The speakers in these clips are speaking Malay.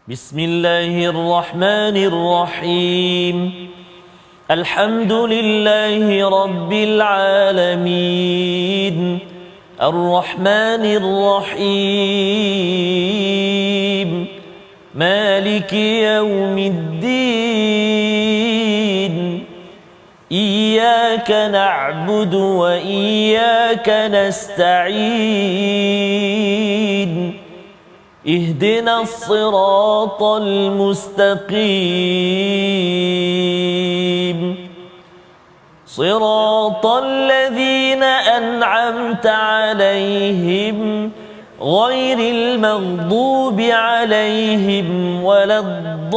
بسم الله الرحمن الرحيم الحمد لله رب العالمين الرحمن الرحيم مالك يوم الدين إياك نعبد وإياك نستعين اهدنا الصراط المستقيم صراط الذين أنعمت عليهم غير المغضوب عليهم ولا الضالين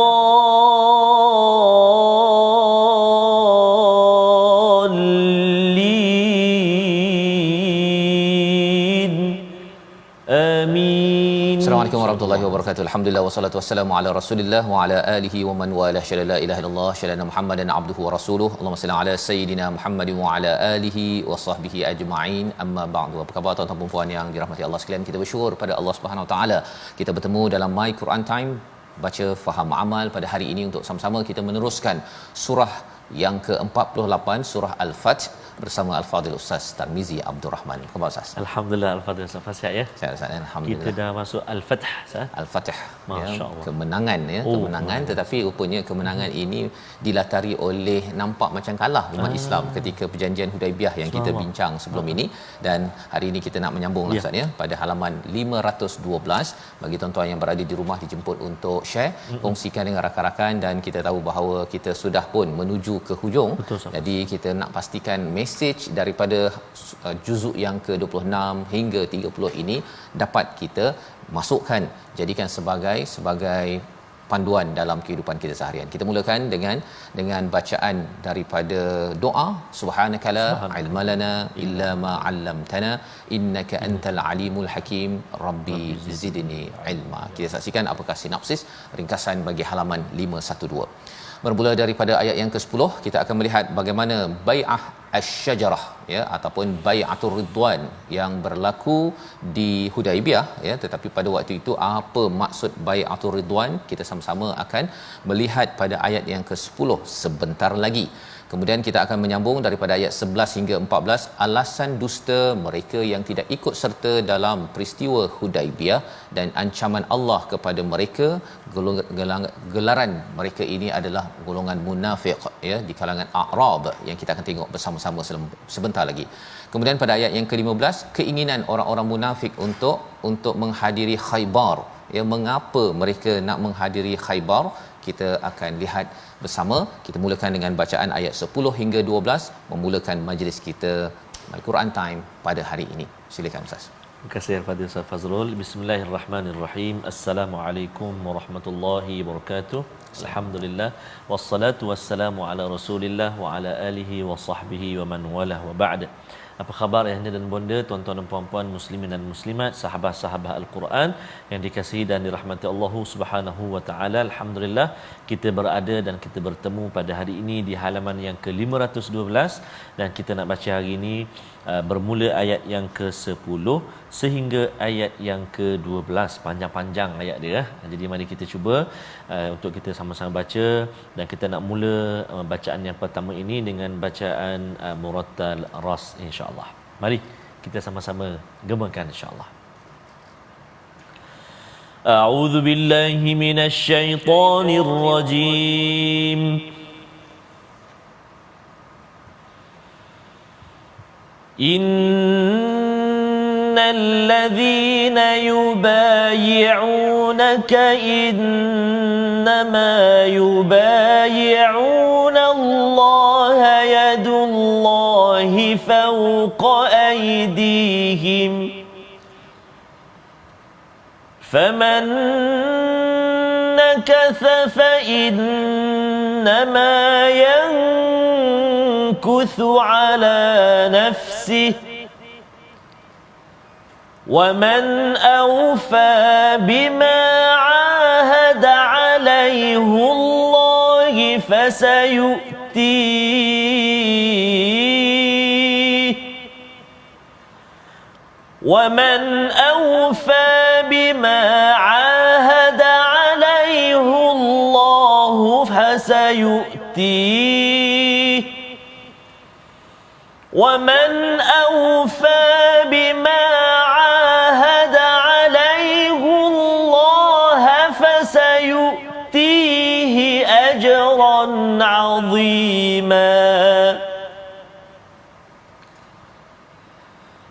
آمين. Assalamualaikum warahmatullahi wabarakatuh. Alhamdulillah wassalatu wassalamu ala Rasulillah wa ala alihi wa man walah. Syada la ilaha illallah, syada Muhammadan abduhu wa rasuluh. Allahumma salli ala sayidina Muhammadin wa ala alihi wa sahbihi ajma'in. Amma ba'du. Apa khabar tuan-tuan dan puan yang dirahmati Allah sekalian? Kita bersyukur pada Allah Subhanahu wa taala. Kita bertemu dalam My Quran Time, baca faham amal pada hari ini untuk sama-sama kita meneruskan surah yang ke-48, surah Al-Fath bersama Al-Fadhil Ustaz Tarmizi Abdul Rahman. Khabar Ustaz? Alhamdulillah Al-Fadhil Ustaz sihat ya. Sihat Ustaz, alhamdulillah. Kita dah masuk Al-Fath Ustaz. Al-Fath ya, Masya-Allah. kemenangan ya, kemenangan, tetapi rupanya kemenangan ini dilatari oleh nampak macam kalah umat Islam ketika perjanjian Hudaibiyah yang kita bincang sebelum ini, dan hari ini kita nak menyambung Ustaz ya pada halaman 512. Bagi tuan-tuan yang berada di rumah dijemput untuk share, kongsikan dengan rakan-rakan, dan kita tahu bahawa kita sudah pun menuju ke hujung. Betul, jadi kita nak pastikan mesej daripada juzuk yang ke-26 hingga 30 ini dapat kita masukkan, jadikan sebagai panduan dalam kehidupan kita seharian. Kita mulakan dengan bacaan daripada doa, subhanakala ilma lana illa ma 'allamtana innaka antal alimul hakim rabbi zidni ilma. Kita saksikan apakah sinopsis ringkasan bagi halaman 512. Bermula daripada ayat yang ke-10, kita akan melihat bagaimana bai'ah asy-syajarah ya, ataupun bai'atur ridwan yang berlaku di Hudaibiyah ya. Tetapi pada waktu itu apa maksud bai'atur ridwan, kita sama-sama akan melihat pada ayat yang ke-10 sebentar lagi. Kemudian kita akan menyambung daripada ayat 11 hingga 14, alasan dusta mereka yang tidak ikut serta dalam peristiwa Hudaibiyah dan ancaman Allah kepada mereka. Gelaran mereka ini adalah golongan munafik ya, di kalangan A'rab, yang kita akan tengok bersama-sama sebentar lagi. Kemudian pada ayat yang ke-15, keinginan orang-orang munafik untuk menghadiri Khaybar ya. Mengapa mereka nak menghadiri Khaybar? Kita akan lihat bersama. Kita mulakan dengan bacaan ayat 10 hingga 12, memulakan majlis kita My Quran Time pada hari ini. Silakan Ustaz. Terima kasih kepada Ustaz Fazrul. Bismillahirrahmanirrahim. Assalamualaikum warahmatullahi wabarakatuh. Alhamdulillah wassalatu wassalamu ala Rasulillah wa ala alihi wa sahbihi wa man walah wa ba'd. Apa khabar ayahanda dan bonda, tuan-tuan dan puan-puan muslimin dan muslimat, sahabat-sahabat Al-Quran yang dikasihi dan dirahmati Allah Subhanahu wa taala. Alhamdulillah kita berada dan kita bertemu pada hari ini di halaman yang ke-512, dan kita nak baca hari ini bermula ayat yang ke-10 sehingga ayat yang ke-12. Panjang-panjang ayat dia. Jadi mari kita cuba untuk kita sama-sama baca, dan kita nak mula bacaan yang pertama ini dengan bacaan murattal ras insya-Allah. Mari kita sama-sama gemakan insya-Allah. A'udzu billahi minasy syaithanir rajim. Innal ladzina yubayyi'unaka innama yubayyi'una Allaha yadullahi fawqa aydihim faman nakatha fa innama yankuthu ala nafsihi وَمَنْ أَوْفَى بِمَا عَاهَدَ عَلَيْهِ اللَّهِ فَسَيُؤْتِيهِ وَمَنْ أَوْفَى بِمَا عَاهَدَ عَلَيْهِ فسيؤتيه ومن أوفى بما عاهد عليه الله فسيؤتيه أجرا عظيما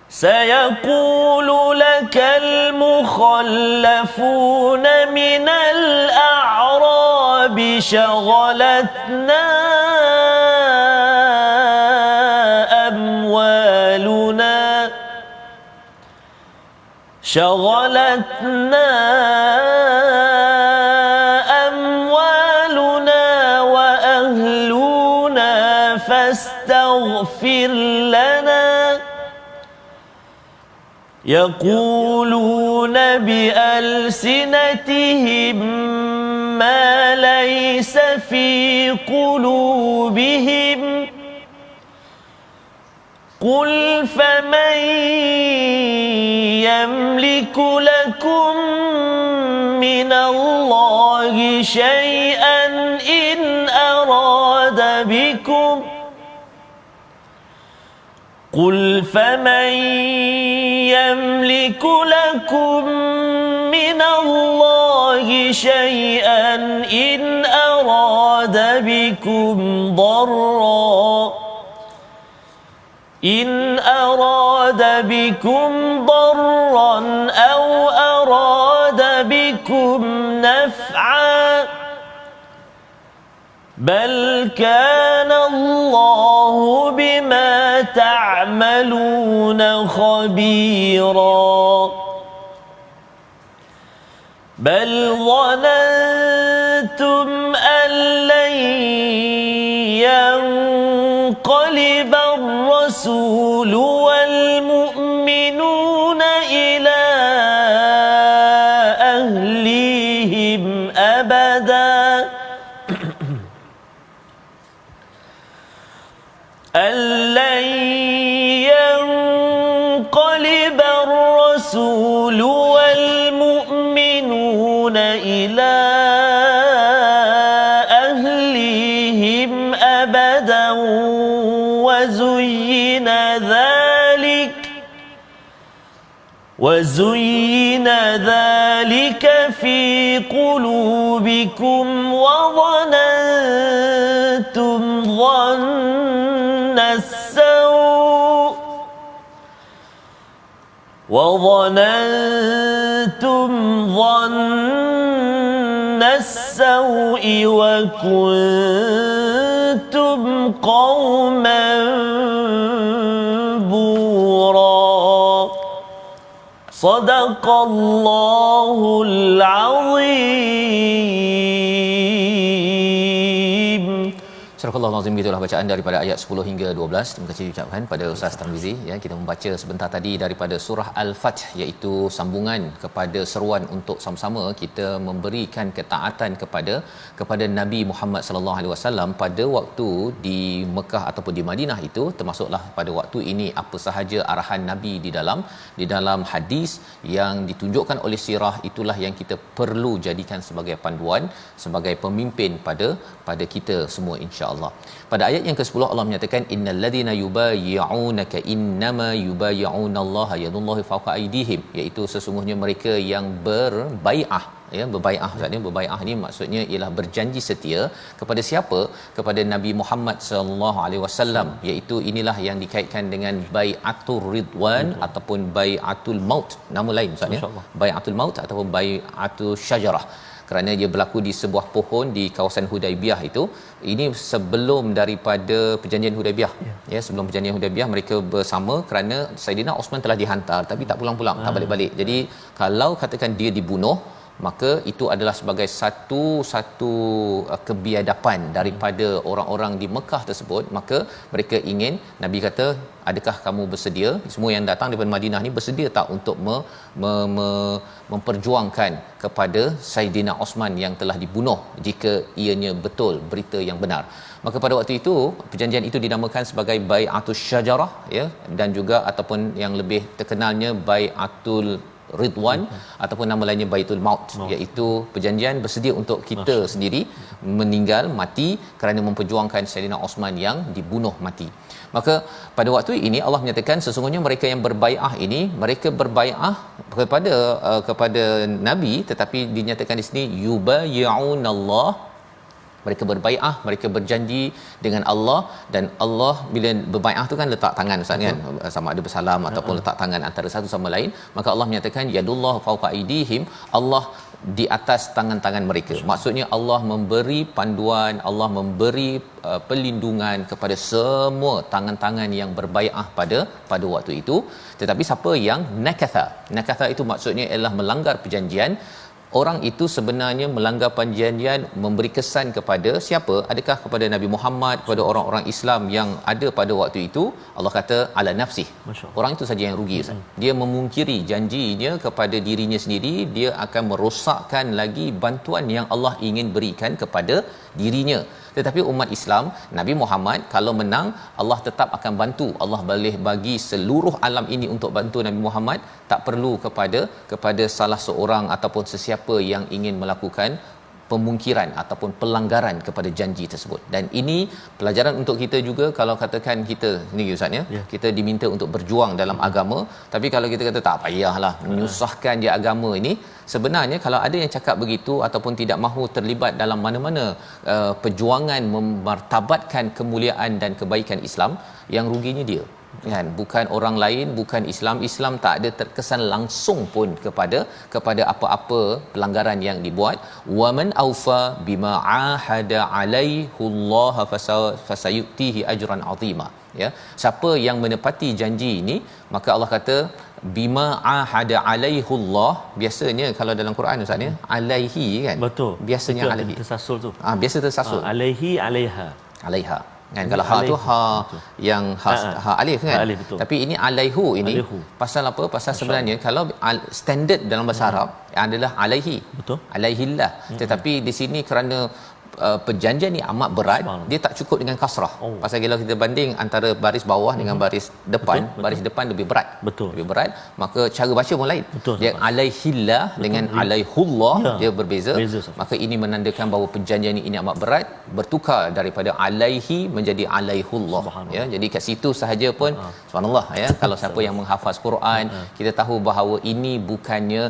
سيقول لك المخلفون من الأعراب شغلتنا أموالنا وأهلنا فاستغفر لنا يقولون بألسنتهم ما ليس في قلوبهم قل فمن يملك لكم من الله شيئا إن أراد بكم قل فمن يملك لكم من الله شيئا إن أراد بكم ضرا أو أراد بكم نفعا بل كان الله بما تعملون خبيرا بل ظننتم أن لن ينقلب الرسول والمؤمنون إلى أهليهم أبدا أن لن ينقلب الرسول والمؤمنون إلى أهليهم أبدا وزين ذلك في قلوبكم وظننتم ظن السوء وكنتم قوما بورا صدق الله العظيم. Surah Al-Azim, gitulah bacaan daripada ayat 10 hingga 12. Terima kasih ucapkan pada Ustaz Tarmizi ya. Kita membaca sebentar tadi daripada surah Al-Fath, iaitu sambungan kepada seruan untuk sama-sama kita memberikan ketaatan kepada Nabi Muhammad sallallahu alaihi wasallam pada waktu di Mekah ataupun di Madinah itu, termasuklah pada waktu ini apa sahaja arahan Nabi di dalam hadis yang ditunjukkan oleh sirah, itulah yang kita perlu jadikan sebagai panduan, sebagai pemimpin pada kita semua insya-Allah. Pada ayat yang ke-10 Allah menyatakan innal ladzina yubayyi'unaka innama yubayyi'unallaha yadullahi fawqa aydihim, iaitu sesungguhnya mereka yang berbai'ah ya. Berbai'ah maksudnya, berbai'ah ni maksudnya ialah berjanji setia kepada siapa? Kepada Nabi Muhammad sallallahu alaihi wasallam, iaitu inilah yang dikaitkan dengan bai'atul ridwan ataupun bai'atul maut, nama lain maksudnya bai'atul maut ataupun bai'atul syajarah, kerana dia berlaku di sebuah pohon di kawasan Hudaibiyah itu. Ini sebelum daripada perjanjian Hudaibiyah ya, sebelum perjanjian Hudaibiyah mereka bersama, kerana Saidina Osman telah dihantar tapi tak pulang-pulang, tak balik-balik. Jadi kalau katakan dia dibunuh, maka itu adalah sebagai satu kebiadapan daripada orang-orang di Mekah tersebut. Maka mereka ingin, Nabi kata, adakah kamu bersedia, semua yang datang daripada Madinah ni bersedia tak untuk memperjuangkan kepada Saidina Osman yang telah dibunuh jika ianya betul berita yang benar. Maka pada waktu itu perjanjian itu dinamakan sebagai bai'atul syajarah ya, dan juga ataupun yang lebih terkenalnya bai'atul ridwan ataupun nama lainnya baitul maut, iaitu perjanjian bersedia untuk kita sendiri meninggal mati kerana memperjuangkan Saidina Osman yang dibunuh mati. Maka pada waktu ini Allah menyatakan sesungguhnya mereka yang berbai'ah ini mereka berbai'ah kepada Nabi, tetapi dinyatakan di sini yubayyi'unallah, mereka berbai'ah, mereka berjanji dengan Allah. Dan Allah bila berbai'ah tu kan letak tangan Ustaz kan, sama ada bersalam ataupun letak tangan antara satu sama lain, maka Allah menyatakan yadullah fawqa aydihim, Allah di atas tangan-tangan mereka. Maksudnya Allah memberi panduan, Allah memberi perlindungan kepada semua tangan-tangan yang berbai'ah pada waktu itu. Tetapi siapa yang nakatha itu maksudnya ialah melanggar perjanjian. Orang itu sebenarnya melanggar perjanjian memberi kesan kepada siapa? Adakah kepada Nabi Muhammad, kepada orang-orang Islam yang ada pada waktu itu? Allah kata ala nafsih. Orang itu saja yang rugi Ustaz. Dia memungkiri janjinya kepada dirinya sendiri, dia akan merosakkan lagi bantuan yang Allah ingin berikan kepada dirinya. Tetapi umat Islam, Nabi Muhammad kalau menang, Allah tetap akan bantu. Allah boleh bagi seluruh alam ini untuk bantu Nabi Muhammad, tak perlu kepada salah seorang ataupun sesiapa yang ingin melakukan pemungkiran ataupun pelanggaran kepada janji tersebut. Dan ini pelajaran untuk kita juga. Kalau katakan kita sendiri Ustaz ya, kita diminta untuk berjuang dalam agama, tapi kalau kita kata tak payahlah menyusahkan je agama ini, sebenarnya kalau ada yang cakap begitu ataupun tidak mahu terlibat dalam mana-mana perjuangan memartabatkan kemuliaan dan kebaikan Islam, yang ruginya dia kan, bukan orang lain, bukan Islam tak ada terkesan langsung pun kepada apa-apa pelanggaran yang dibuat. Waman aufa bima ahada alaihullah fasayutihi ajran azima, ya, siapa yang menepati janji ini, maka Allah kata bima ahada alaihullah. Biasanya kalau dalam Quran Ustaz ya, alaihi kan, betul, biasanya betul, alaihi tersasul tu, biasa tersasul alaihi alaiha kan. Kalau ha tu ha betul. yang ha alif kan, alif, tapi ini alaihu ini alaihu. Pasal apa? Pasal sebenarnya kalau standard dalam bahasa Arab adalah alaihi, betul, alaihillah. Tetapi di sini kerana perjanjian ni amat berat, dia tak cukup dengan kasrah. Pasal kalau kita banding antara baris bawah dengan baris depan, betul. baris depan lebih berat, lebih berat, maka cara baca pun lain. Dia alaihillah dengan alaihullah, dia berbeza. Maka ini menandakan bahawa perjanjian ini amat berat, bertukar daripada alaihi menjadi alaihullah, ya. Jadi kat situ sahaja pun subhanallah ya, kalau siapa yang menghafaz Quran, kita tahu bahawa ini bukannya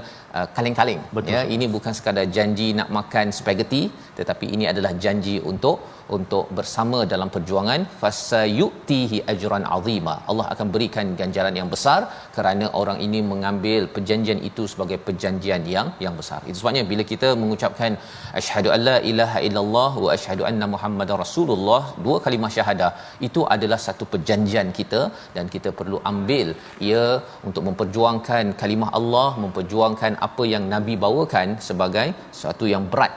kaleng-kaleng, ya. Ini bukan sekadar janji nak makan spaghetti, tetapi ini adalah janji untuk bersama dalam perjuangan. Fasayutihi ajran azima, Allah akan berikan ganjaran yang besar kerana orang ini mengambil perjanjian itu sebagai perjanjian yang besar. Itu sebabnya bila kita mengucapkan asyhadu alla ilaha illallah wa asyhadu anna muhammadar rasulullah, dua kalimah syahadah, itu adalah satu perjanjian kita, dan kita perlu ambil ia untuk memperjuangkan kalimah Allah, memperjuangkan apa yang Nabi bawakan sebagai sesuatu yang berat,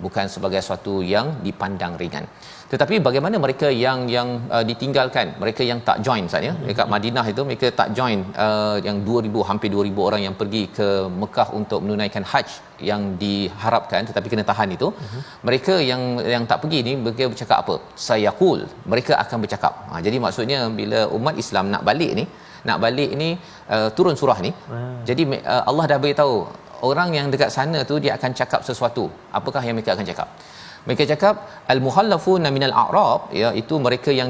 bukan sebagai sesuatu yang dipandang ringan. Tetapi bagaimana mereka yang ditinggalkan, mereka yang tak join saja dekat Madinah itu, mereka tak join yang 2000, hampir 2000 orang yang pergi ke Mekah untuk menunaikan haji yang diharapkan tetapi kena tahan itu. Mereka yang tak pergi ni, mereka bercakap apa? Sayaqul, mereka akan bercakap. Jadi maksudnya bila umat Islam nak balik ni turun surah ni. Jadi Allah dah beritahu orang yang dekat sana tu dia akan cakap sesuatu. Apakah yang mereka akan cakap? Mereka cakap al-muhallafuna minal a'rab, ya, itu mereka yang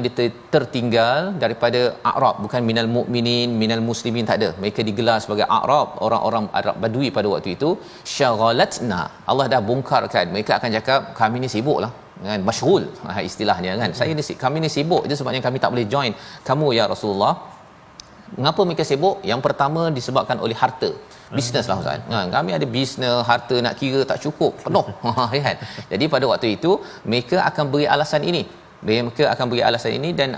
tertinggal daripada a'rab, bukan minal mu'minin, minal muslimin, tak ada. Mereka digelar sebagai a'rab, orang-orang Arab Badui pada waktu itu. Syaghalatna, Allah dah bongkarkan. Mereka akan cakap kami ni sibuklah kan, masyghul istilahnya kan. Kami ni sibuk je, sebabnya kami tak boleh join kamu ya Rasulullah. Mengapa mereka sibuk? Yang pertama disebabkan oleh harta. Bisnes lah Ustaz. Kami ada bisnes, harta nak kira tak cukup, penuh. Kan? Jadi pada waktu itu mereka akan beri alasan ini. Dan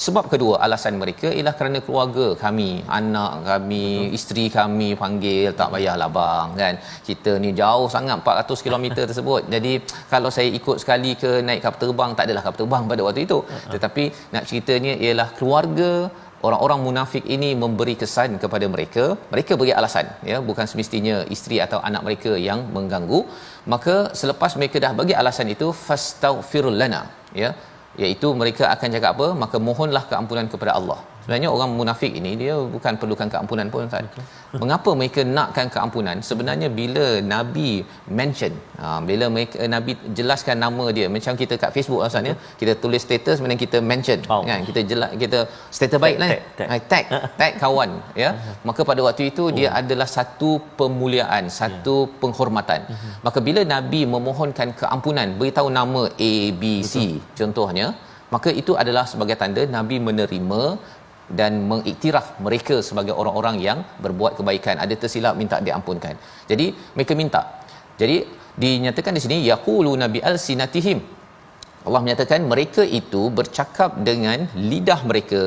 sebab kedua alasan mereka ialah kerana keluarga kami, anak kami, isteri kami panggil, tak payahlah bang kan. Kita ni jauh sangat 400 km tersebut. Jadi kalau saya ikut sekali ke naik kapal terbang, tak adalah kapal terbang pada waktu itu. Tetapi nak ceritanya ialah keluarga orang-orang munafik ini memberi kesan kepada mereka beri alasan, ya, bukan semestinya isteri atau anak mereka yang mengganggu. Maka selepas mereka dah bagi alasan itu, fastaghfir lana, ya, iaitu mereka akan cakap apa? Maka mohonlah keampunan kepada Allah. Sebenarnya orang munafik ini dia bukan perlukan keampunan pun Ustaz. Mengapa mereka nakkan keampunan? Sebenarnya bila Nabi mention, bila mereka Nabi jelaskan nama dia, macam kita kat Facebook Ustaz ya, kita tulis status kemudian kita mention kan, kita jelas, kita status baiklah, tag kawan ya. Maka pada waktu itu dia adalah satu pemuliaan, satu penghormatan. Maka bila Nabi memohonkan keampunan, beritahu nama A B C contohnya, maka itu adalah sebagai tanda Nabi menerima dan mengiktiraf mereka sebagai orang-orang yang berbuat kebaikan. Ada tersilap minta diampunkan. Jadi mereka minta. Jadi dinyatakan di sini yaqulu nabi alsinatihim. Allah menyatakan mereka itu bercakap dengan lidah mereka,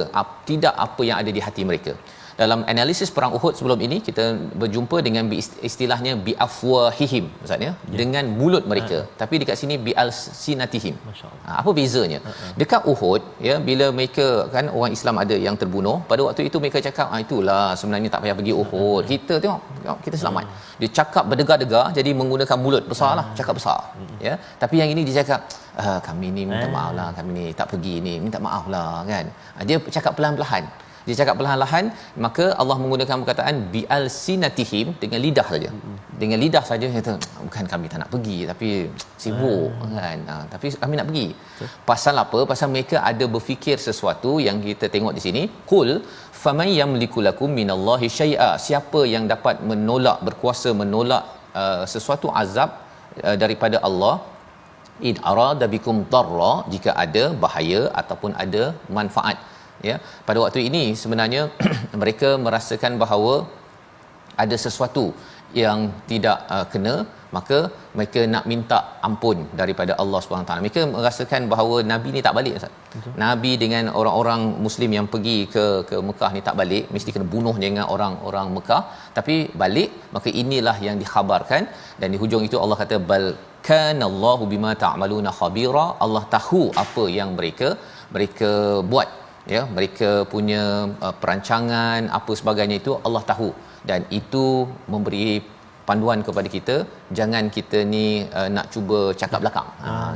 tidak apa yang ada di hati mereka. Dalam analisis perang Uhud sebelum ini kita berjumpa dengan istilahnya bi afwahihim maksudnya dengan mulut mereka, tapi dekat sini bi alsinatihim. Apa bezanya? Dekat Uhud ya, bila mereka kan orang Islam ada yang terbunuh, pada waktu itu mereka cakap itulah sebenarnya tak payah pergi Uhud, kita tengok kita selamat. Dia cakap berdegar-degar, jadi menggunakan mulut besarlah, cakap besar ya. Tapi yang ini dia cakap kami ni minta maaf lah, kami ni tak pergi ni, minta maaf lah kan. Dia cakap perlahan-lahan. Dia cakap perlahan-lahan, maka Allah menggunakan perkataan bi alsinatihim, dengan lidah saja. Dengan lidah saja kata bukan kami tak nak pergi tapi sibuk kan. Tapi kami nak pergi. Pasal apa? Pasal mereka ada berfikir sesuatu yang kita tengok di sini. Qul faman yamliku lakum minallahi syai'a. Siapa yang dapat menolak, berkuasa menolak sesuatu azab daripada Allah, in arada bikum darra, jika ada bahaya ataupun ada manfaat ya. Pada waktu ini sebenarnya mereka merasakan bahawa ada sesuatu yang tidak kena, maka mereka nak minta ampun daripada Allah SWT. Mereka merasakan bahawa Nabi ni tak balik Ustaz. Nabi dengan orang-orang Muslim yang pergi ke Mekah ni tak balik, mesti kena bunuh dengan orang-orang Mekah. Tapi balik, maka inilah yang dikhabarkan, dan di hujung itu Allah kata bal kanallahu bima ta'maluna khabira. Allah tahu apa yang mereka buat ya, mereka punya perancangan apa sebagainya, itu Allah tahu, dan itu memberi panduan kepada kita, jangan kita ni nak cuba cakap belakang.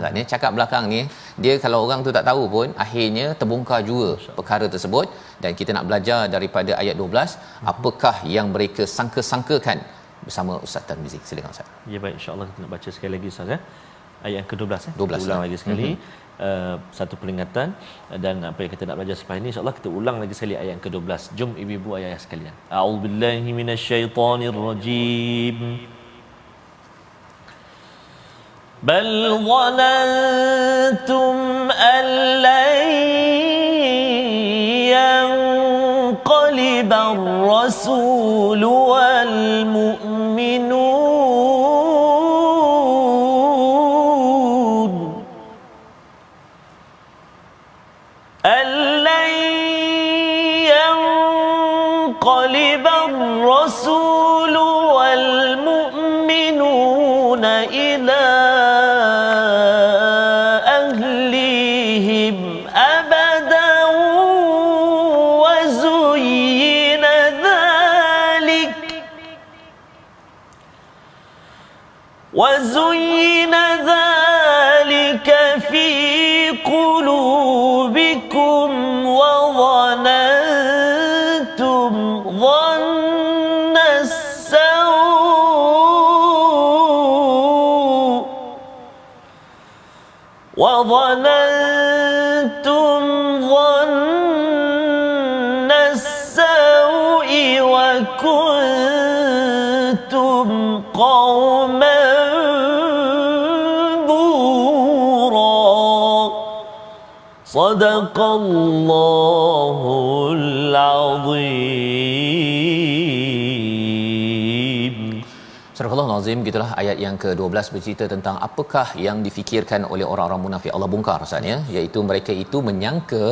Katanya cakap belakang ni, dia kalau orang tu tak tahu pun akhirnya terbongkar juga perkara tersebut. Dan kita nak belajar daripada ayat 12, apakah yang mereka sangka-sangkakan, bersama Ustaz Tarmizi. Silakan Ustaz. Ya baik, insya-Allah kita nak baca sekali lagi Ustaz ya. Ayat yang ke-12 ya. 12 ulang lagi sekali. Satu peringatan, dan apa yang kita nak belajar selepas ini insya-Allah kita ulang lagi sekali ayat yang ke-12. Jom ibu-ibu ayah sekalian. A'udzubillahi minasyaitonirrajim. Bal dhanantum an lan yanqaliba ar-rasul wal mu'minun الرسول والمؤمنون إلى أهليهم أبدا وزين ذلك في قلوبكم وظننتم ظن السوء وكنتم قوما بورا صدق الله العظيم. Surah Al-Azim, gitulah ayat yang ke-12 bercerita tentang apakah yang difikirkan oleh orang-orang munafik. Allah bongkar rasanya, iaitu mereka itu menyangka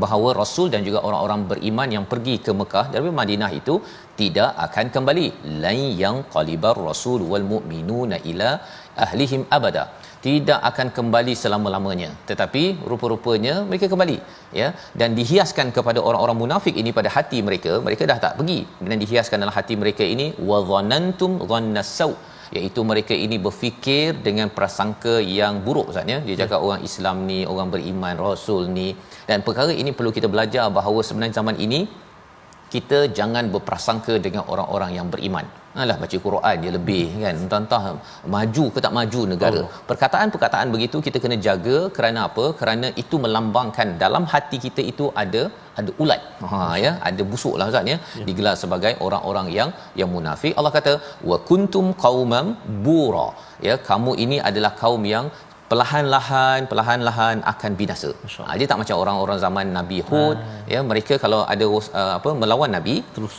bahawa Rasul dan juga orang-orang beriman yang pergi ke Mekah dari Madinah itu tidak akan kembali. Lan yang qalibar rasul wal mu'minuna ila ahlihim abada, tidak akan kembali selama-lamanya, tetapi rupa-rupanya mereka kembali, ya. Dan dihiaskan kepada orang-orang munafik ini pada hati mereka, mereka dah tak pergi, dan dihiaskan dalam hati mereka ini wa dhanantum dhannasaw, iaitu mereka ini berfikir dengan prasangka yang buruk. Ustaz, ya, dia cakap orang Islam ni, orang beriman rasul ni, dan perkara ini perlu kita belajar bahawa sebenarnya zaman ini kita jangan berprasangka dengan orang-orang yang beriman. Alah, baca Quran dia lebih, kan, entah maju ke tak maju negara. Perkataan-perkataan begitu kita kena jaga. Kerana apa? Kerana itu melambangkan dalam hati kita itu ada ulat, ya, ada busuklah Ustaz, ya, digelar sebagai orang-orang yang munafik. Allah kata wa kuntum qauman bura, ya, kamu ini adalah kaum yang perlahan-lahan akan binasa. Dia tak macam orang-orang zaman Nabi Hud, ya, mereka kalau ada melawan Nabi,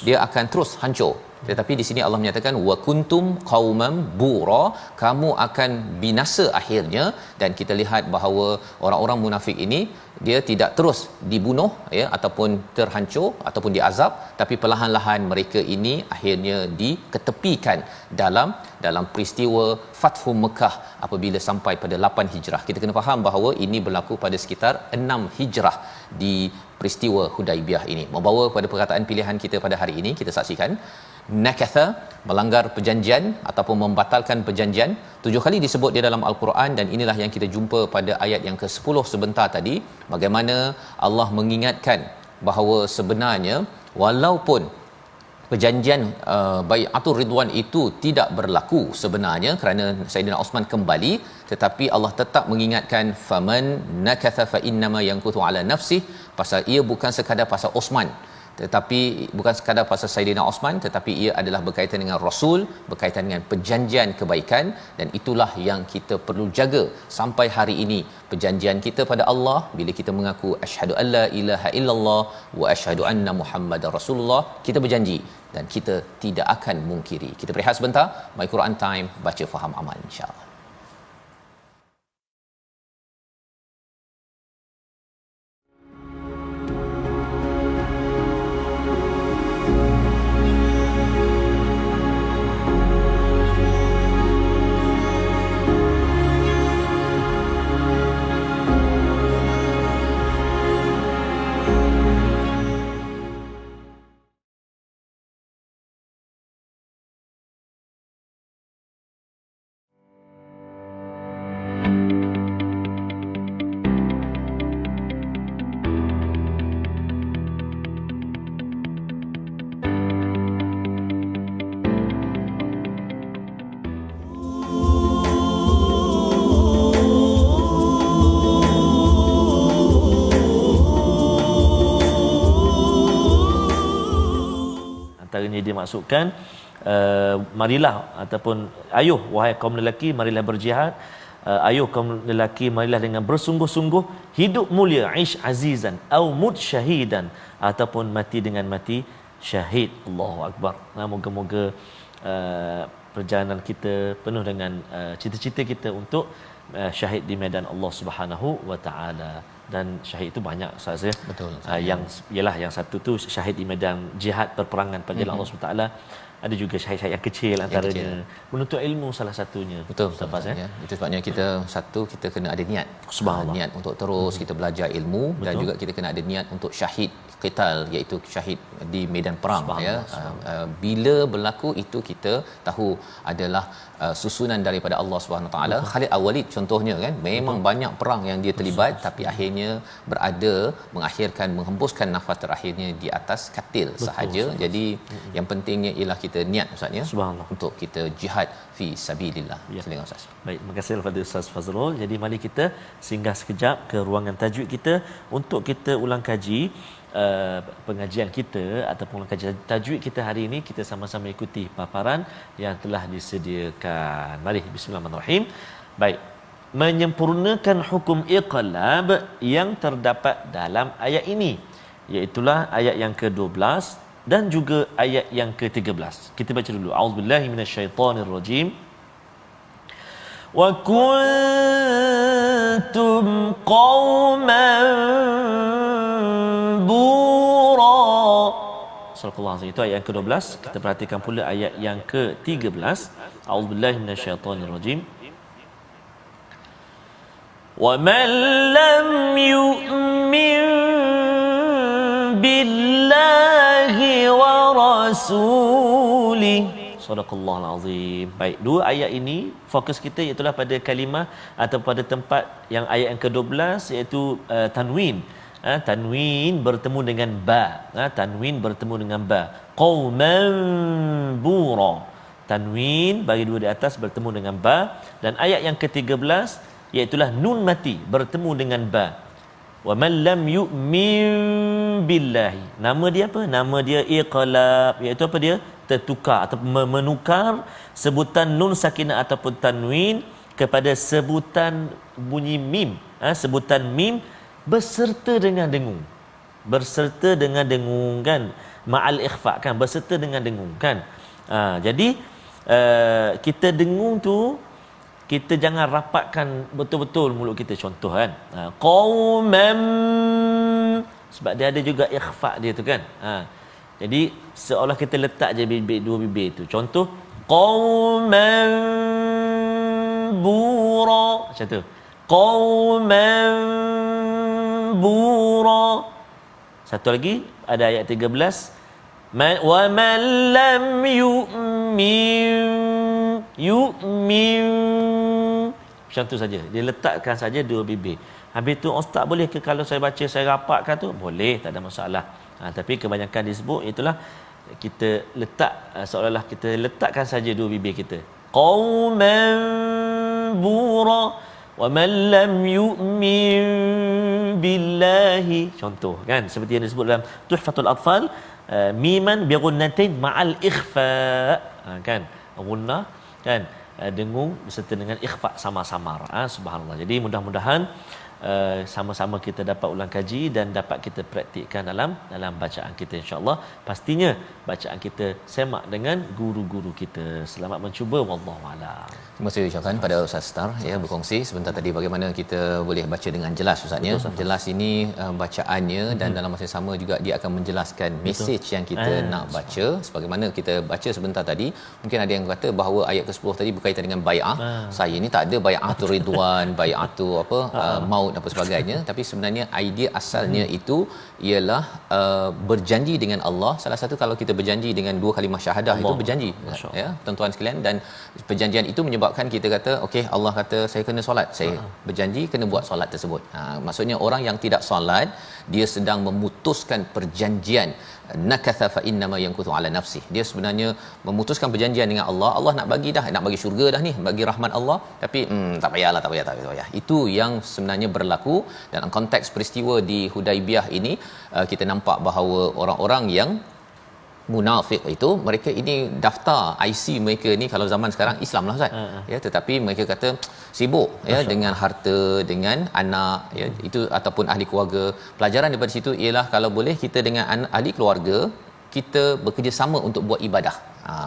dia akan terus hancur. Tetapi di sini Allah menyatakan wa kuntum qauman bura, kamu akan binasa akhirnya. Dan kita lihat bahawa orang-orang munafik ini dia tidak terus dibunuh, ya, ataupun terhancur ataupun diazab, tapi perlahan-lahan mereka ini akhirnya diketepikan dalam peristiwa Fathu Mekah apabila sampai pada 8 Hijrah. Kita kena faham bahawa ini berlaku pada sekitar 6 Hijrah di peristiwa Hudaibiyah ini. Membawa kepada perkataan pilihan kita pada hari ini, kita saksikan nakatha, melanggar perjanjian ataupun membatalkan perjanjian, 7 kali disebut di dalam Al-Quran. Dan inilah yang kita jumpa pada ayat yang ke-10 sebentar tadi, bagaimana Allah mengingatkan bahawa sebenarnya walaupun perjanjian bai'atul ridwan itu tidak berlaku sebenarnya kerana Saidina Osman kembali, tetapi Allah tetap mengingatkan faman nakatha fa innama yanquthu ala nafsih, pasal ia bukan sekadar pasal Osman, tetapi bukan sekadar pasal Saidina Osman, tetapi ia adalah berkaitan dengan Rasul, berkaitan dengan perjanjian kebaikan. Dan itulah yang kita perlu jaga sampai hari ini. Perjanjian kita pada Allah, bila kita mengaku asyhadu alla ilaha illallah wa asyhadu anna Muhammadar Rasulullah, kita berjanji dan kita tidak akan mungkiri. Kita berehat sebentar. My Quran Time, baca faham amal, insya-Allah. Antaranya dia maksudkan marilah ataupun ayuh wahai kaum lelaki, marilah berjihad. Ayuh kaum lelaki, marilah dengan bersungguh-sungguh hidup mulia, ish azizan au mut syahidan, ataupun mati dengan mati syahid. Allahu akbar. Moga-moga perjalanan kita penuh dengan cita-cita kita untuk syahid di medan Allah Subhanahu wa taala. Dan syahid itu banyak Ustaz, ya. Betul. Yang ialah yang satu tu syahid di medan jihad perperangan pada jalan Allah Subhanahu wa taala. Ada juga syahid-syahid yang kecil antaranya menuntut ilmu, salah satunya. Betul, ya. Itu sebabnya kita kita kena ada niat. Niat untuk terus kita belajar ilmu. Dan juga kita kena ada niat untuk syahid qital, iaitu syahid di medan perang, ya. Bila berlaku itu kita tahu adalah susunan daripada Allah Subhanahu taala. Khalid Al-Walid contohnya, kan, memang banyak perang yang dia terlibat, tapi akhirnya berada menghembuskan nafas terakhirnya di atas katil sahaja. Jadi yang pentingnya ialah kita niat, Ustaz, ya, untuk kita jihad fi sabilillah. Silakan Ustaz. Baik, terima kasih kepada Ustaz Fazrul. Jadi mari kita singgah sekejap ke ruangan tajwid kita untuk kita ulang kaji pengajian kita ataupun kajian tajwid kita hari ini. Kita sama-sama ikuti paparan yang telah disediakan. Mari, bismillahirrahmanirrahim. Baik, menyempurnakan hukum iqlab yang terdapat dalam ayat ini, iaitulah ayat yang ke-12 dan juga ayat yang ke-13. Kita baca dulu. A'udzubillahi minasyaitonirrajim. Wa kuntum qauman bura. Surah itu ayat yang ke-12. Kita perhatikan pula ayat yang ke-13. A'udzubillahi minasyaitonirrajim. wa man lam yu'min billahi wa rasulih. Sadaqallahul azim. Baik, dua ayat ini fokus kita iaitu pada kalimah atau pada tempat yang ayat yang ke-12 iaitu tanwin. Tanwin bertemu dengan ba. Tanwin bertemu dengan ba. Qauman bura. Tanwin bagi dua di atas bertemu dengan ba, dan ayat yang ke-13 iaitu nun mati bertemu dengan ba. Wa man lam yu'min billahi. Nama dia apa? Nama dia iqlab, iaitu apa dia? Tertukar atau menukar sebutan nun sakinah ataupun tanwin kepada sebutan bunyi mim. Sebutan mim berserta dengan dengung. Berserta dengan dengung kan? Ma'al ikhfa kan? Berserta dengan dengung kan? Jadi kita dengung tu, kita jangan rapatkan betul-betul mulut kita. Contoh kan, qauman, sebab dia ada juga ikhfa dia tu kan. Jadi seolah kita letak je bibir, dua bibir tu. Contoh qauman bura, macam tu. Qauman bura. Satu lagi ada ayat 13, wa man lam yu'min. Macam tu saja. Dia letakkan saja dua bibir. Habis tu ustaz boleh ke kalau saya baca saya rapatkan tu? Boleh, tak ada masalah. Tapi kebanyakan disebut itulah kita letak seolah-olah kita letakkan saja dua bibir kita. Qauman bura wa man lam yu'min billahi. Contoh kan, seperti yang disebut dalam Tuhfatul Atfal, miman bi ghunnatain ma'al ikhfa, kan, gunnah kan, dengung beserta dengan ikhfa sama-sama. Subhanallah. Jadi mudah-mudahan sama-sama kita dapat ulang kaji dan dapat kita praktikkan dalam bacaan kita, insya-Allah. Pastinya bacaan kita semak dengan guru-guru kita. Selamat mencuba, wallahu a'lam. Terima kasih ucapkan pada Ustaz Star ya, berkongsi sebentar tadi bagaimana kita boleh baca dengan jelas Ustaz ya. Jelas ini bacaannya dan dalam masa yang sama juga dia akan menjelaskan mesej yang kita nak baca. Sebagaimana kita baca sebentar tadi, mungkin ada yang kata bahawa ayat ke-10 tadi berkaitan dengan bai'ah. Saya ni tak ada bai'atul ridwan, bai'atu apa maut apa sebagainya, tapi sebenarnya idea asalnya itu ialah berjanji dengan Allah. Salah satu kalau kita berjanji dengan dua kalimah syahadah Allah, itu berjanji ya tuan-tuan sekalian, dan perjanjian itu menyebabkan kita kata okey, Allah kata saya kena solat, saya berjanji kena buat solat tersebut. Maksudnya orang yang tidak solat dia sedang memutuskan perjanjian. Nakatha fa inna ma yanquthu ala nafsi. Dia sebenarnya memutuskan perjanjian dengan Allah. Allah nak bagi dah, nak bagi syurga dah ni, bagi rahmat Allah, tapi tak payah. Itu yang sebenarnya berlaku dalam konteks peristiwa di Hudaibiyah ini. Kita nampak bahawa orang-orang yang munafik itu, mereka ini daftar IC mereka ni kalau zaman sekarang Islam lah Ustaz. Ya, tetapi mereka kata sibuk ya dengan harta, dengan anak ya, itu ataupun ahli keluarga. Pelajaran daripada situ ialah kalau boleh kita dengan ahli keluarga kita bekerjasama untuk buat ibadah.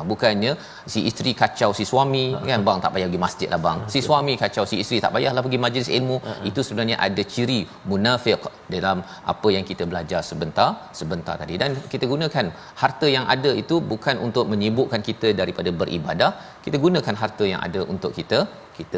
Bukannya si isteri kacau si suami kan, bang tak payah pergi masjid lah bang. Si suami kacau si isteri, tak payahlah pergi majlis ilmu. Itu sebenarnya ada ciri munafik dalam apa yang kita belajar sebentar tadi. Dan kita gunakan harta yang ada itu bukan untuk menyibukkan kita daripada beribadah. Kita gunakan harta yang ada untuk kita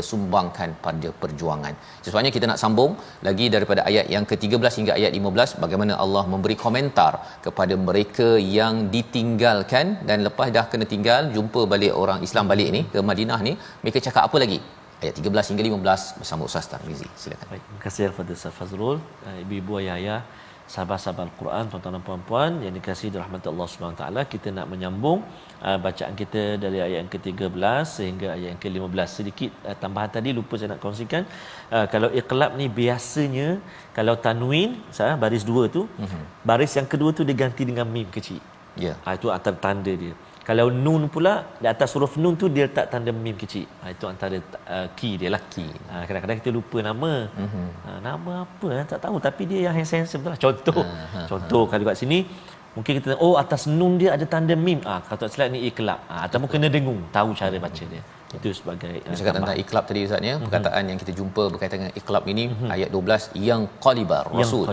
sumbangkan pada perjuangan. Sebabnya kita nak sambung lagi daripada ayat yang ke-13 hingga ayat 15, bagaimana Allah memberi komentar kepada mereka yang ditinggalkan dan lepas dah kena tinggal, jumpa balik orang Islam balik ni ke Madinah ni, mereka cakap apa lagi? Ayat 13 hingga 15 bersama Ustaz Tarmizi. Silakan. Baik, terima kasih kepada Ustaz Fazrul, ibu-ibu, ayah-ayah, sahabat-sahabat Al-Quran, tuan-tuan dan puan-puan yang dikasihi dirahmati Allah Subhanahu Wa Taala. Kita nak menyambung bacaan kita dari ayat yang ke-13 sehingga ayat yang ke-15. Sedikit tambahan tadi lupa saya nak kongsikan. Kalau iqlab ni biasanya kalau tanwin baris dua tu, baris yang kedua tu diganti dengan mim kecil. Ya. Itu antara tanda dia. Kalau nun pula di atas huruf nun tu dia letak tanda mim kecil. Itu antara key dia lah. Key. Kadang-kadang kita lupa nama. Nama apa tak tahu, tapi dia yang handsome tu lah. Contoh kalau kat sini mungkin kita atas nun dia ada tanda mim. Kalau tak silap ni iqlab. Ataupun kena dengung, tahu cara baca dia. Itu sebagai cakap tentang iqlab tadi Ustaz ya, perkataan yang kita jumpa berkaitan dengan iqlab ini ayat 12 yang qalibar rasul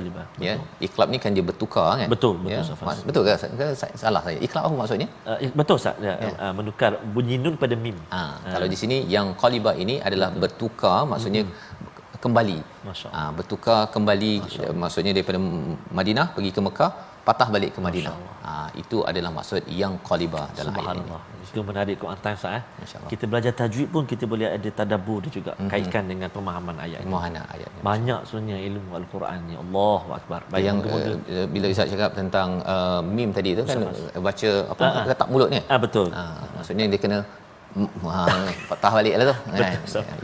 ya. Iqlab ni kan dia bertukar kan? Betul ya? Ustaz. Betul ke salah saya? Iqlab apa maksudnya? Betul Ustaz. Menukar bunyi nun pada mim. Kalau di sini yang qalibar ini adalah bertukar, maksudnya kembali. Masya-Allah. Bertukar kembali, maksudnya daripada Madinah pergi ke Mekah, patah balik ke Madinah. Itu adalah maksud yang qaliba dalam ayat ini. Subhanallah. Itu menarik Quran Time sah. Masya-Allah. Kita belajar tajwid pun kita boleh ada tadabbur dia juga, kaitkan dengan pemahaman ayat. Pemahaman ayat. Banyak sebenarnya ilmu Al-Quran ni. Allahu akbar. Baik, Yang bila Ustaz cakap tentang mim tadi tu kan, baca apa letak mulut ni. Betul. Maksudnya dia kena patah balik lah tu kan.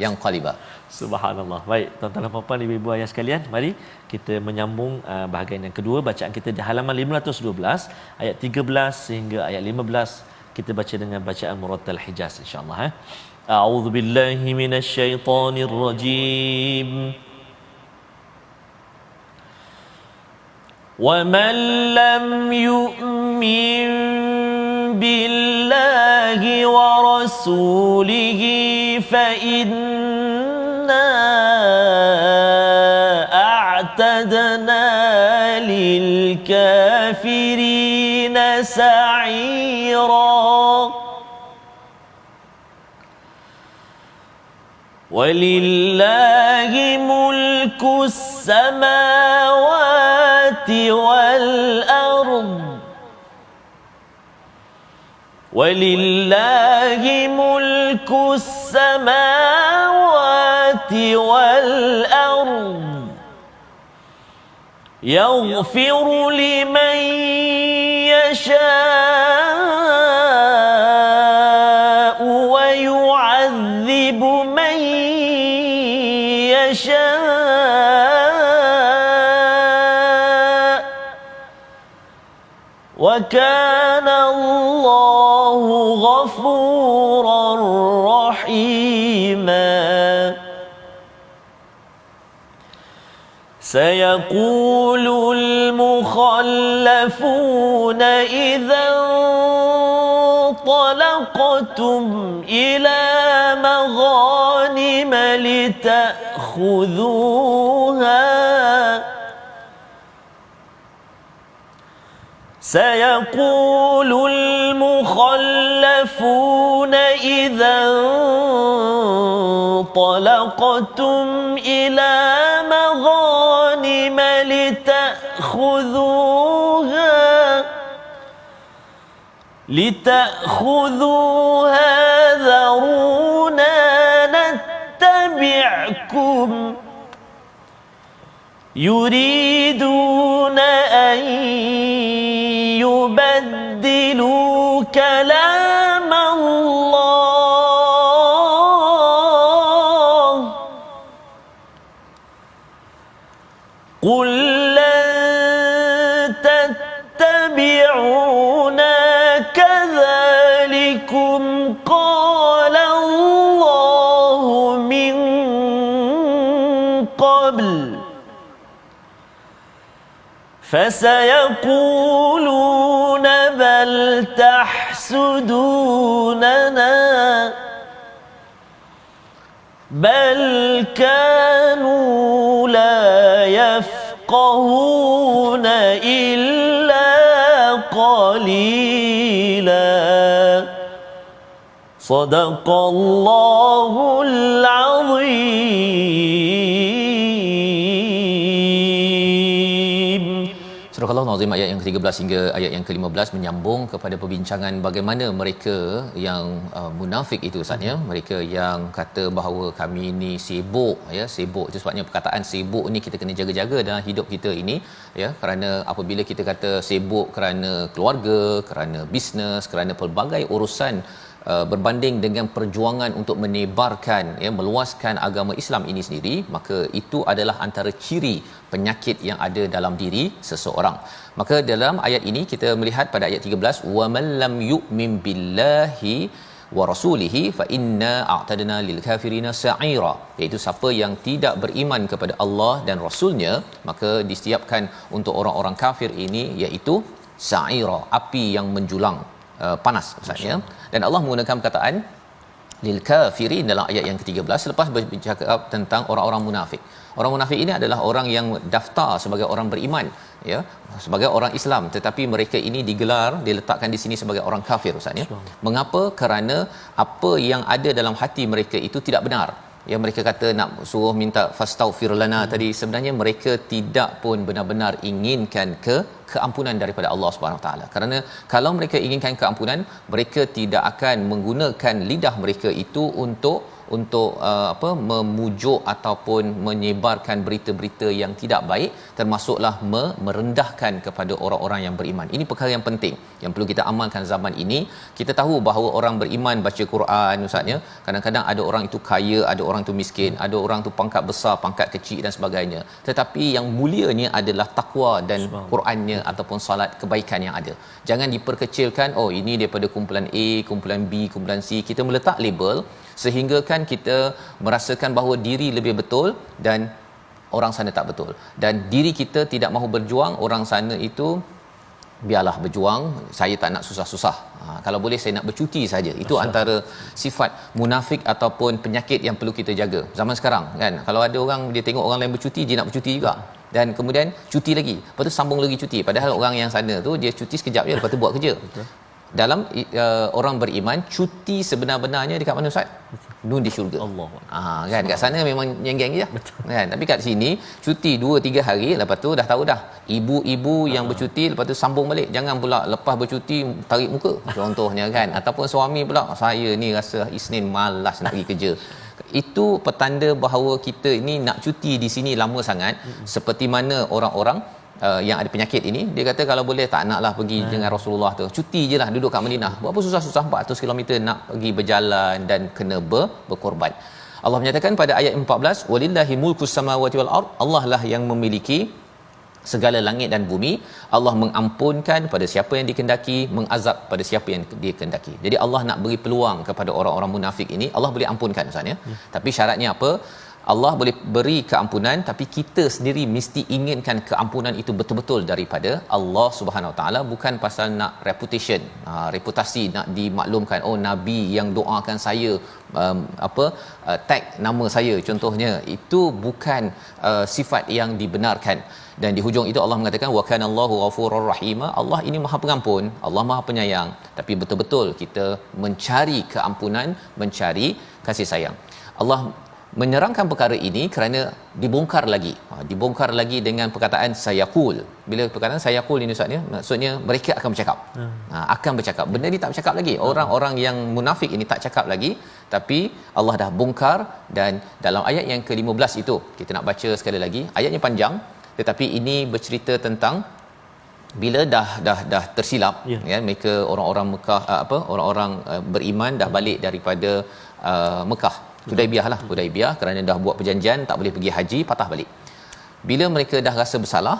Yang qaliba. Subhanallah. Baik, tuan-tuan dan puan-puan, ibu-ibu ayah sekalian, mari kita menyambung bahagian yang kedua. Bacaan kita di halaman 512 ayat 13 sehingga ayat 15. Kita baca dengan bacaan Murattal Hijaz insya-Allah. A'udzu billahi minasyaitonir rajim. Wa man lam yu'min billahi wa rasulihi fa inna a'tadna lil kafirina sa'ira. وَلِلَّهِ مُلْكُ السَّمَاوَاتِ وَالْأَرْضِ وَلِلَّهِ مُلْكُ السَّمَاوَاتِ وَالْأَرْضِ يَغْفِرُ لِمَن يَشَاءُ وَيُعَذِّبُ مَن يَشَاءُ وَكَانَ اللَّهُ غَفُورًا رَّحِيمًا. سيقول المخلفون إذا انطلقتم إلى مغانم لتأخذوها سيقول المخلفون إذا انطلقتم إلى مغانم لتأخذوها ذرونا نتبعكم يريدون أن يبدلوا كلام الله قل لن تتبعونا كذلكم قال الله من قبل فسيقولون بل تحسدوننا بل كانوا لا يفقهون إلا قليلا صدق الله العظيم. Surah Al-Nazim ayat yang ke-13 hingga ayat yang ke-15 menyambung kepada perbincangan bagaimana mereka yang munafik itu Ustaz ya, mereka yang kata bahawa kami ini sibuk ya, sibuk itu sebabnya perkataan sibuk ni kita kena jaga-jaga dalam hidup kita ini ya, kerana apabila kita kata sibuk kerana keluarga, kerana bisnes, kerana pelbagai urusan berbanding dengan perjuangan untuk menebarkan ya, meluaskan agama Islam ini sendiri, maka itu adalah antara ciri penyakit yang ada dalam diri seseorang. Maka dalam ayat ini kita melihat pada ayat 13, wa man lam yu'min billahi wa rasulihi fa inna a'tadna lil kafirina sa'ira, iaitu siapa yang tidak beriman kepada Allah dan rasulnya, maka disediakan untuk orang-orang kafir ini iaitu sa'ira, api yang menjulang, panas maksudnya. Dan Allah menggunakan perkataan lil kafirin dalam ayat yang ke-13 selepas bercakap tentang orang-orang munafik. Orang munafik ini adalah orang yang daftar sebagai orang beriman ya, sebagai orang Islam, tetapi mereka ini digelar, diletakkan di sini sebagai orang kafir Ustaz ya. Mengapa? Kerana apa yang ada dalam hati mereka itu tidak benar yang mereka kata nak suruh minta fastaghfir lana tadi, sebenarnya mereka tidak pun benar-benar inginkan keampunan daripada Allah Subhanahu Wa Taala. Kerana kalau mereka inginkan keampunan, mereka tidak akan menggunakan lidah mereka itu untuk memujuk ataupun menyebarkan berita-berita yang tidak baik, termasuklah merendahkan kepada orang-orang yang beriman. Ini perkara yang penting yang perlu kita amalkan zaman ini. Kita tahu bahawa orang beriman baca Quran, ustaznya, kadang-kadang ada orang itu kaya, ada orang itu miskin, ada orang itu pangkat besar, pangkat kecil dan sebagainya, tetapi yang mulianya adalah takwa dan Qurannya ataupun salat kebaikan yang ada. Jangan diperkecilkan, oh ini daripada kumpulan A, kumpulan B, kumpulan C. Kita meletak label sehingga kan kita merasakan bahawa diri lebih betul dan orang sana tak betul, dan diri kita tidak mahu berjuang, orang sana itu biarlah berjuang, saya tak nak susah-susah. Kalau boleh saya nak bercuti saja. Itu antara sifat munafik ataupun penyakit yang perlu kita jaga zaman sekarang kan. Kalau ada orang dia tengok orang lain bercuti, dia nak bercuti juga, dan kemudian cuti lagi, lepas tu sambung lagi cuti, padahal orang yang sana tu dia cuti sekejap je, lepas tu buat kerja. Betul. Dalam orang beriman, cuti sebenar-benarnya dekat mana Ustaz? Nun di syurga. Allah. Kan kat sana memang nyenggeng je kan, tapi kat sini cuti 2-3 hari, lepas tu dah tahu dah ibu-ibu yang bercuti, lepas tu sambung balik. Jangan pula lepas bercuti tarik muka contohnya kan, ataupun suami pula, saya ni rasa Isnin malas nak pergi kerja. Itu petanda bahawa kita ini nak cuti di sini lama sangat. Seperti mana orang-orang yang ada penyakit ini, dia kata kalau boleh tak naklah pergi dengan Rasulullah tu, cuti je lah, duduk kat Madinah. Berapa susah-susah 400 km nak pergi berjalan dan kena berkorban. Allah menyatakan pada ayat 14, walillahi mulkus samawati wal ard, Allah lah yang memiliki segala langit dan bumi. Allah mengampunkan pada siapa yang dikehendaki, mengazab pada siapa yang dikehendaki. Jadi Allah nak beri peluang kepada orang-orang munafik ini. Allah boleh ampunkan Ustaz ya. Tapi syaratnya apa? Allah boleh beri keampunan, tapi kita sendiri mesti inginkan keampunan itu betul-betul daripada Allah Subhanahu Wa Taala, bukan pasal nak reputation, reputasi nak dimaklumkan. Oh, nabi yang doakan saya tag nama saya contohnya, itu bukan sifat yang dibenarkan. Dan di hujung itu Allah mengatakan wa kana Allahu ghafurur rahim. Allah ini Maha Pengampun, Allah Maha Penyayang, tapi betul-betul kita mencari keampunan, mencari kasih sayang. Allah menyerangkan perkara ini kerana dibongkar lagi dengan perkataan sayaqul. Bila perkataan sayaqul ini maksudnya mereka akan bercakap. Akan bercakap. Benda ni tak bercakap lagi. Orang-orang yang munafik ini tak cakap lagi, tapi Allah dah bongkar. Dan dalam ayat yang ke-15 itu, kita nak baca sekali lagi. Ayatnya panjang, tetapi ini bercerita tentang bila dah tersilap ya, mereka orang-orang Mekah, orang-orang beriman dah balik daripada Mekah, Hudaibiyah lah, Hudaibiyah, kerana dah buat perjanjian tak boleh pergi haji, patah balik. Bila mereka dah rasa bersalah,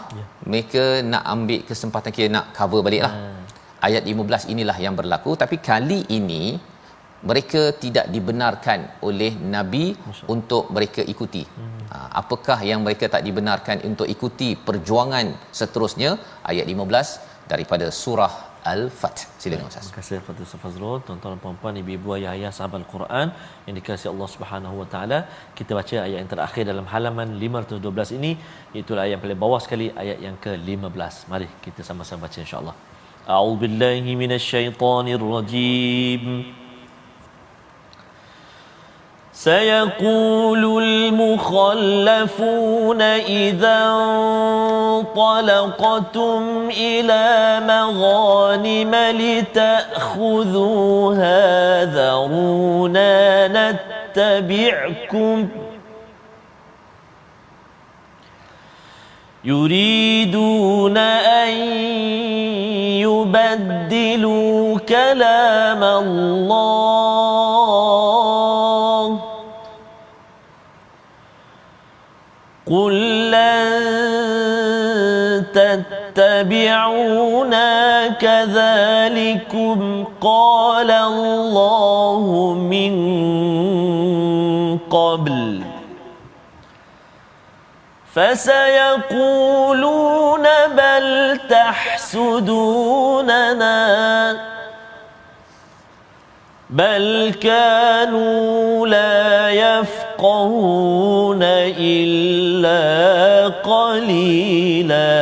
mereka nak ambil kesempatan, kira nak cover balik lah. Ayat 15 inilah yang berlaku, tapi kali ini mereka tidak dibenarkan oleh Nabi untuk mereka ikuti. Apakah yang mereka tak dibenarkan untuk ikuti perjuangan seterusnya? Ayat 15 daripada surah Al-Fath. Silakan Ustaz. Terima kasih kepada Ustaz Fazrul, tuan-tuan dan puan-puan, ibu-ibu, ayah-ayah sahabat Al-Quran yang dikasihi Allah Subhanahu Wa Taala. Kita baca ayat yang terakhir dalam halaman 512 ini, iaitu ayat yang paling bawah sekali, ayat yang ke-15. Mari kita sama-sama baca insya-Allah. A'udzubillahi minasyaitonirrajim. سيقول المخلفون إذا انطلقتم إلى مغانم لتأخذوها ذرونا نتبعكم يريدون أن يبدلوا كلام الله قل لن تتبعونا كذلكم قال الله من قبل فسيقولون بل تحسدوننا بل كانوا لا يفقهون إلا قليلا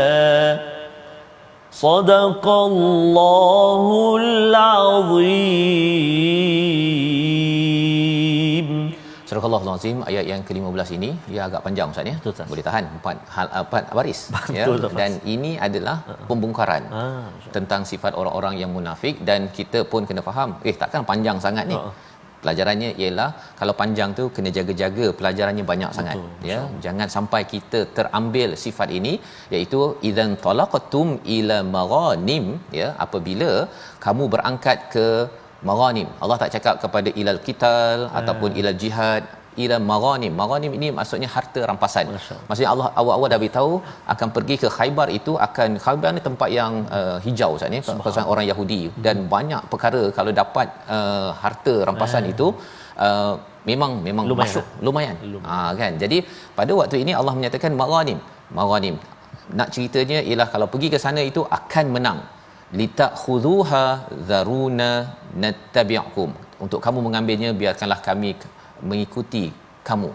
صدق الله العظيم. Surah Sadaqallahul Azim. Ayat yang ke-15 ini ia agak panjang Ustaz ya. Betul, Ustaz. Boleh tahan 4 baris ya. Betul, Ustaz. Dan ini adalah pembongkaran tentang sifat orang-orang yang munafik, dan kita pun kena faham takkan panjang sangat ni. Pelajarannya ialah kalau panjang tu kena jaga-jaga, pelajarannya banyak sangat ya. Jangan sampai kita terambil sifat ini, iaitu idzan talaqtum ila maghanim ya, apabila kamu berangkat ke maghanim. Allah tak cakap kepada ilal qital ataupun ilal jihad, ila maghanim. Maghanim ini maksudnya harta rampasan. Maksudnya Allah awal-awal dah beritahu akan pergi ke Khaibar, itu akan Khaibar ni tempat yang hijau Ustaz ni, pasal orang Yahudi, dan banyak perkara kalau dapat harta rampasan itu memang lumayan, masuk lumayan. Kan. Jadi pada waktu ini Allah menyatakan maghanim. Nak ceritanya ialah kalau pergi ke sana itu akan menang. Litakhuduha zaruna nattabi'ukum. Untuk kamu mengambilnya, biarkanlah kami mengikuti kamu.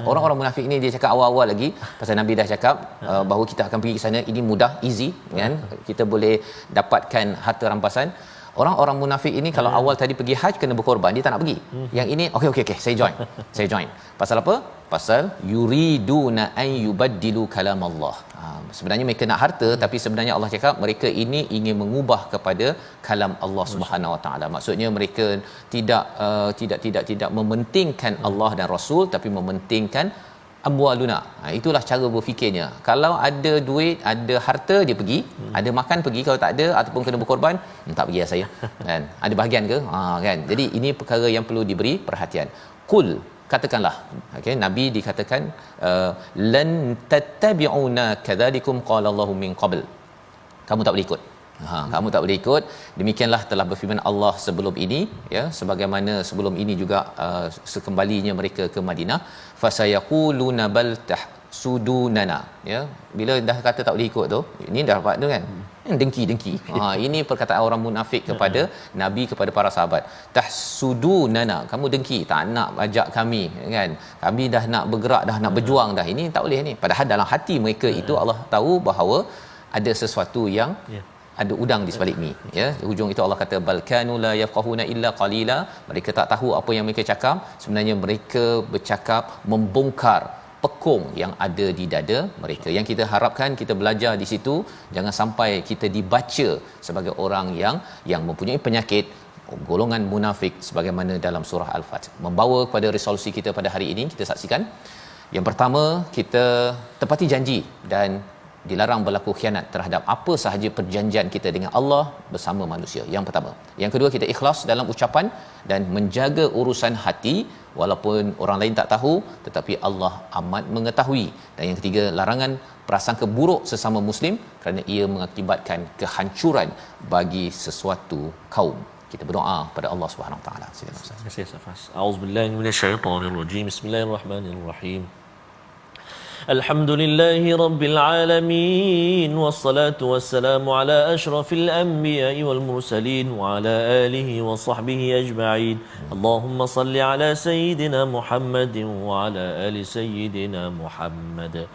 Orang-orang munafik ni dia cakap awal-awal lagi pasal Nabi dah cakap bahawa kita akan pergi ke sana, ini mudah, easy kan, kita boleh dapatkan harta rampasan. Orang-orang munafik ini kalau awal tadi pergi haji kena berkorban, dia tak nak pergi. Yang ini okey saya join. Pasal apa? Pasal yuriduna an yubaddilu kalam Allah. Sebenarnya mereka nak harta, tapi sebenarnya Allah cakap mereka ini ingin mengubah kepada kalam Allah Subhanahu Wa Taala. Maksudnya mereka tidak mementingkan Allah dan Rasul, tapi mementingkan amwaluna. Itulah cara berfikirnya. Kalau ada duit, ada harta, dia pergi. Ada makan, pergi. Kalau tak ada ataupun kena berkorban, tak pergi saya. Kan? Ada bahagian ke? Kan? Jadi ini perkara yang perlu diberi perhatian. Qul, katakanlah. Okey, Nabi dikatakan lan tattabi'una kadzalikum qala Allahu min qabl. Kamu tak boleh ikut. Kamu tak boleh ikut. Demikianlah telah berfirman Allah sebelum ini ya, sebagaimana sebelum ini juga sekembalinya mereka ke Madinah, fasayaquluna bal tahsudunana ya. Bila dah kata tak boleh ikut tu, ini dah dapat tu kan, dengki. Ini perkataan orang munafik kepada Nabi, kepada para sahabat. Tahsudunana, kamu dengki, tak nak ajak kami kan, kami dah nak bergerak, dah nak berjuang dah, ini tak boleh ni. Padahal dalam hati mereka itu Allah tahu bahawa ada sesuatu yang ada udang di sebalik mi ya. Hujung itu Allah kata bal kanu la yafqahuna illa qalila, mereka tak tahu apa yang mereka cakap. Sebenarnya mereka bercakap membongkar pekung yang ada di dada mereka. Yang kita harapkan kita belajar di situ, jangan sampai kita dibaca sebagai orang yang mempunyai penyakit golongan munafik sebagaimana dalam surah Al-Fat. Membawa kepada resolusi kita pada hari ini, kita saksikan. Yang pertama, kita tepati janji dan dilarang berlaku khianat terhadap apa sahaja perjanjian kita dengan Allah bersama manusia. Yang pertama. Yang kedua, kita ikhlas dalam ucapan dan menjaga urusan hati walaupun orang lain tak tahu, tetapi Allah amat mengetahui. Dan yang ketiga, larangan prasangka buruk sesama muslim kerana ia mengakibatkan kehancuran bagi sesuatu kaum. Kita berdoa pada Allah Subhanahu Wa Taala. Silakan Ustaz. Terima kasih Ustaz. A'udzubillahi minasyaitonirrajim. Bismillahirrahmanirrahim. Alhamdulillahi rabbil alamin, wassalatu wassalamu ala asyrafil anbiya'i wal mursalin wa ala alihi wa sahbihi ajma'in. Allahumma salli ala sayyidina Muhammadin wa ala ali sayyidina Muhammad.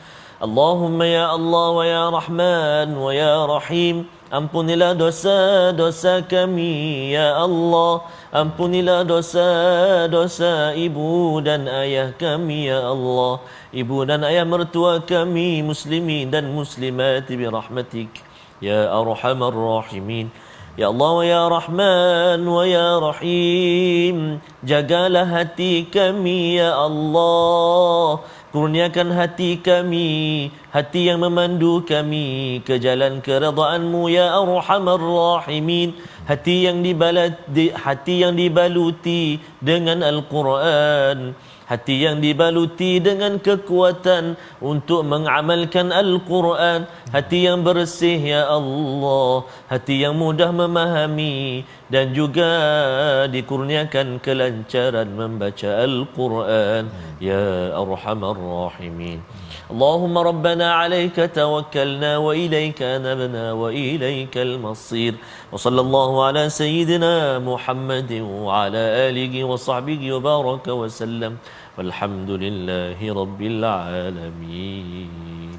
Allahumma ya Allah wa ya Rahman wa ya Rahim, ampunilah dosa-dosa kami ya Allah. Ampunilah dosa-dosa ibu dan ayah kami ya Allah. Ibu dan ayah mertua kami muslimin dan muslimat birahmatik ya arhamar rahimin. Ya Allah wa ya Rahman wa ya Rahim, jagalah hati kami ya Allah. Kurniakan hati kami, hati yang memandu kami ke jalan keridaan-Mu ya arhamar rahimin. Hati yang dibaluti dengan Al-Quran, hati yang dibaluti dengan kekuatan untuk mengamalkan Al-Quran, hati yang bersih ya Allah, hati yang mudah memahami dan juga dikurniakan kelancaran membaca Al-Quran ya arhamar rahimin. Allahumma rabbana alayka tawakkalna wa ilayka anabna wa ilaykal masir. Wa sallallahu ala sayyidina Muhammadin wa ala alihi wa sahbihi wa baraka wa sallam. Walhamdulillahi rabbil alamin.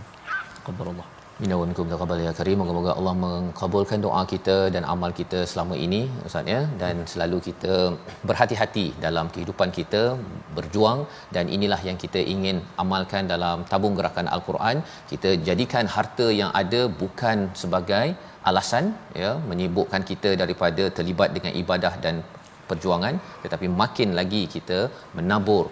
Qadarullah. Inna wa minkum taqabbal ya karim. Moga-moga Allah mengabulkan doa kita dan amal kita selama ini Ustaz ya, dan selalu kita berhati-hati dalam kehidupan kita, berjuang, dan inilah yang kita ingin amalkan dalam tabung gerakan Al-Quran. Kita jadikan harta yang ada bukan sebagai alasan ya menyibukkan kita daripada terlibat dengan ibadah dan perjuangan, tetapi makin lagi kita menabur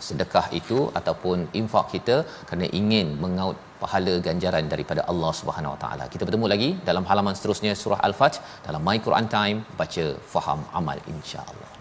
sedekah itu ataupun infak kita kerana ingin mengaut pahala ganjaran daripada Allah Subhanahu Wa Taala. Kita bertemu lagi dalam halaman seterusnya surah Al-Fath dalam My Quran Time, baca faham amal insya-Allah.